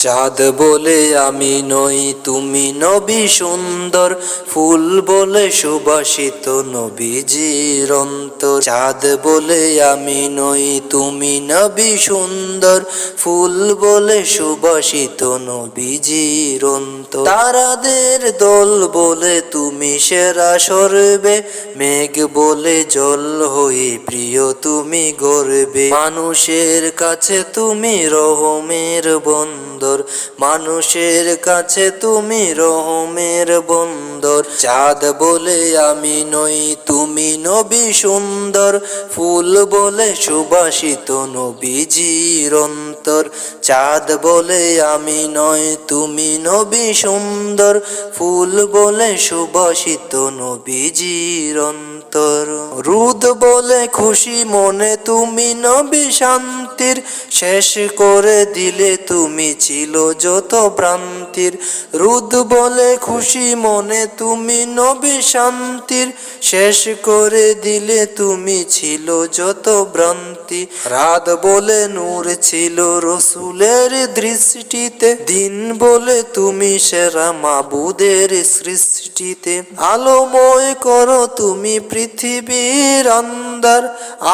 চাঁদ বলে আমি নই তুমি নবী সুন্দর, ফুল বলে সুবাসিত নবীজির অন্তর। চাঁদ বলে আমি নই তুমি নবী সুন্দর, ফুল বলে সুবাসিত নবীজির অন্তর। তারাদের দল বলে তুমি সেরা সরবে, মেঘ বলে জল হয়ে প্রিয় তুমি গর্বে। মানুষের কাছে তুমি রহমের বন্দর, মানুষের কাছে তুমি রহমের বন্দর। চাঁদ বলে আমি নই তুমি নবী সুন্দর, ফুল বলে সুবাসিত নবীজির অন্তর। চাঁদ বলে আমি নই তুমি নবী সুন্দর, ফুল বলে সুবাসিত নবীজির অন্তর। রুদ বলে খুশি মনে তুমি নবী শান্তির, শেষ করে দিলে তুমি ছিল যত ভ্রান্তির। রুদ বলে খুশি মনে তুমি নবী শান্তির, শেষ করে দিলে তুমি ছিল যত ভ্রান্তি। রাত বলে নূর ছিল রসুলের দৃষ্টিতে, দিন বলে তুমি সেরা মাবুদের সৃষ্টিতে। আলোময় করো তুমি পৃথিবীর আন্দার,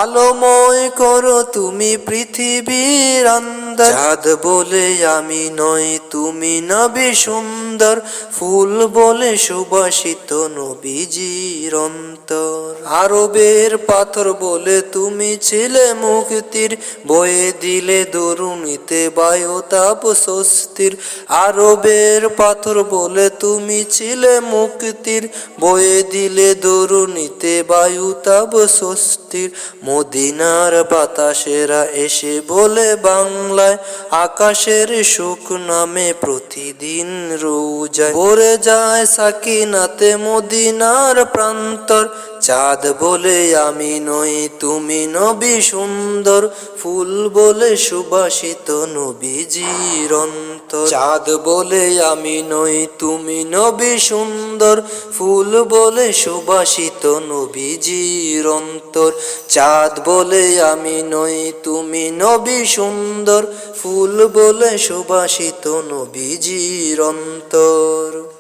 আলোময় করো তুমি পৃথিবীর আন্দার। চাঁদ বলে আমি নই তুমি নবী সুন্দর, ফুল বলে সুবাসিত নবীজির অন্তর। আরবের পাথর বলে তুমি ছিলে মুক্তির, বয়ে দিলে দরুনিতে বায়ুতাপ স্বস্তির। আরবের পাথর বলে তুমি ছিলে মুক্তির, বয়ে দিলে দরুনিতে বায়ুতাপ স্বস্তির। মদিনার বাতাসেরা এসে বলে বাংলায়, আকাশের সুখ নামে প্রতিদিন রোজায়। ভরে যায় সাকিনাতে মদিনার প্রান্তর। চাঁদ বলে আমি নই তুমি নবী সুন্দর, ফুল বলে সুবাসিত নবীজির অন্তর। চাঁদ বলে আমি নই তুমি নবী সুন্দর, ফুল বলে সুবাসিত নবীজির অন্তর। চাঁদ বলে আমি নই তুমি নবী সুন্দর, ফুল বলে সুবাসিত নবীজির অন্তর।